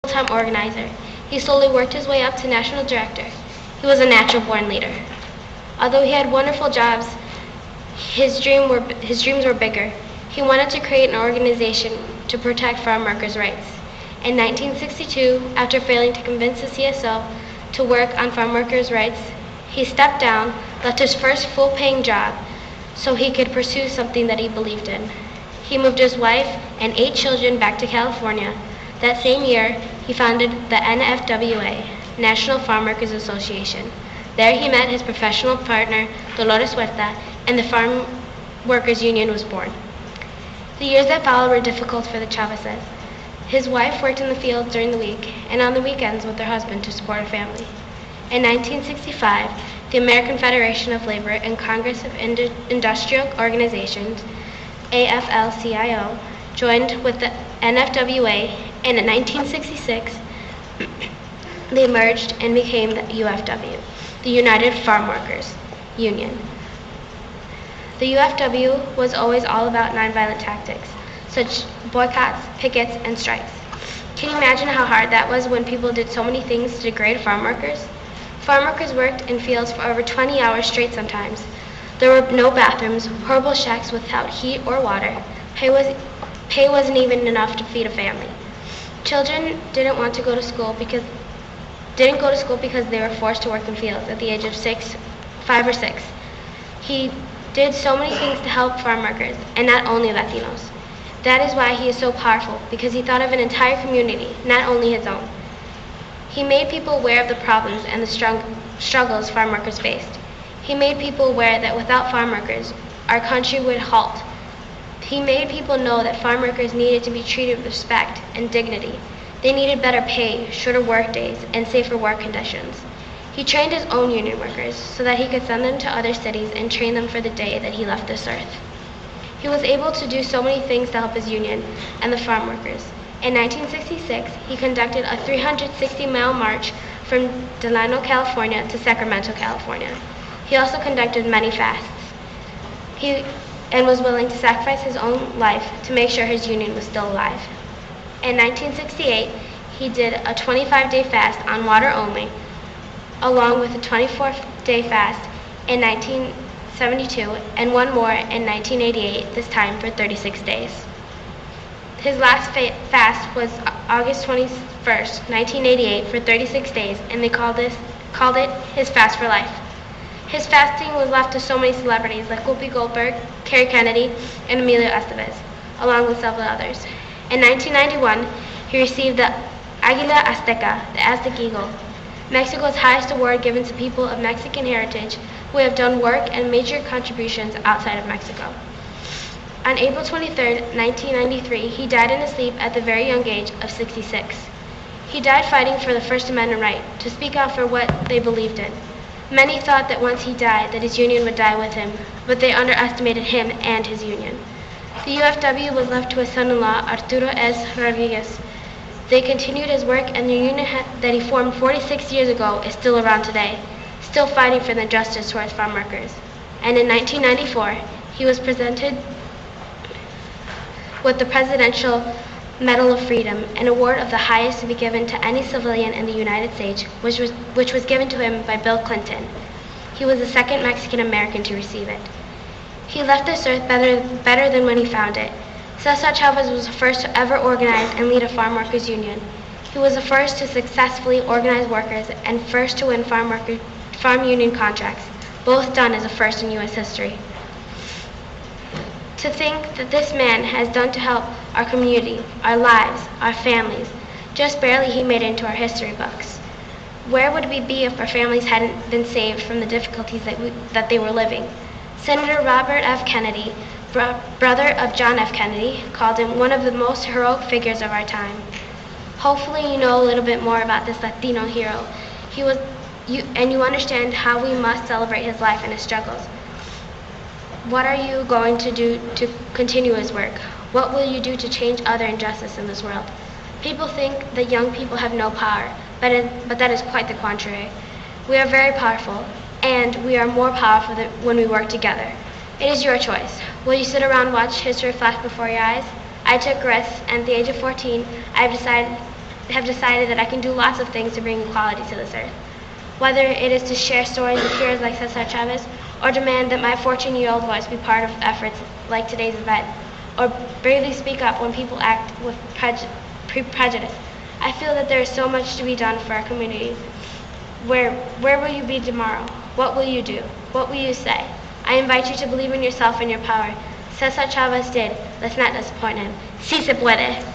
full-time organizer. He slowly worked his way up to national director. He was a natural-born leader. Although he had wonderful jobs, his dreams were bigger. He wanted to create an organization to protect farm workers' rights. In 1962, after failing to convince the CSO to work on farm workers' rights, he stepped down, left his first full-paying job, so he could pursue something that he believed in. He moved his wife and 8 children back to California. That same year, he founded the NFWA, National Farm Workers Association. There he met his professional partner, Dolores Huerta, and the Farm Workers Union was born. The years that followed were difficult for the Chavezes. His wife worked in the fields during the week and on the weekends with her husband to support her family. In 1965, the American Federation of Labor and Congress of Industrial Organizations, AFL-CIO, joined with the NFWA, and in 1966, they merged and became the UFW, the United Farm Workers Union. The UFW was always all about nonviolent tactics, such boycotts, pickets, and strikes. Can you imagine how hard that was when people did so many things to degrade farm workers? Farm workers worked in fields for over 20 hours straight sometimes. There were no bathrooms, horrible shacks without heat or water. Pay wasn't even enough to feed a family. Children didn't go to school because they were forced to work in fields at the age of 5 or 6. He did so many things to help farm workers, and not only Latinos. That is why he is so powerful, because he thought of an entire community, not only his own. He made people aware of the problems and the struggles farm workers faced. He made people aware that without farm workers, our country would halt. He made people know that farm workers needed to be treated with respect and dignity. They needed better pay, shorter work days, and safer work conditions. He trained his own union workers so that he could send them to other cities and train them for the day that he left this earth. He was able to do so many things to help his union and the farm workers. In 1966, he conducted a 360-mile march from Delano, California to Sacramento, California. He also conducted many fasts. And was willing to sacrifice his own life to make sure his union was still alive. In 1968, he did a 25-day fast on water only, along with a 24-day fast in 1972 and one more in 1988, this time for 36 days. His last fast was August 21st, 1988 for 36 days, and they called it his fast for life. His fasting was left to so many celebrities like Whoopi Goldberg, Kerry Kennedy, and Emilio Estevez, along with several others. In 1991, he received the Águila Azteca, the Aztec Eagle, Mexico's highest award given to people of Mexican heritage who have done work and major contributions outside of Mexico. On April 23, 1993, he died in his sleep at the very young age of 66. He died fighting for the First Amendment right to speak out for what they believed in. Many thought that once he died, that his union would die with him, but they underestimated him and his union. The UFW was left to his son-in-law, Arturo S. Rodriguez. They continued his work, and the union that he formed 46 years ago is still around today, still fighting for the justice towards farm workers. And in 1994, he was presented with the Presidential Medal of Freedom, an award of the highest to be given to any civilian in the United States, which was given to him by Bill Clinton. He was the second Mexican American to receive it. He left this earth better than when he found it. Cesar Chavez was the first to ever organize and lead a farm workers union. He was the first to successfully organize workers and first to win farm union contracts, both done as a first in U.S. history. To think that this man has done to help our community, our lives, our families, just barely he made it into our history books. Where would we be if our families hadn't been saved from the difficulties that they were living? Senator Robert F. Kennedy, brother of John F. Kennedy, called him one of the most heroic figures of our time. Hopefully you know a little bit more about this Latino hero. And you understand how we must celebrate his life and his struggles. What are you going to do to continue his work? What will you do to change other injustice in this world? People think that young people have no power, but that is quite the contrary. We are very powerful, and we are more powerful when we work together. It is your choice. Will you sit around and watch history flash before your eyes? I took risks, and at the age of 14, I've decided have decided that I can do lots of things to bring equality to this earth. Whether it is to share stories with heroes like Cesar Chavez, or demand that my 14-year-old voice be part of efforts like today's event, or bravely speak up when people act with prejudice. I feel that there is so much to be done for our communities. Where will you be tomorrow? What will you do? What will you say? I invite you to believe in yourself and your power. Cesar Chavez did. Let's not disappoint him. Sí se puede.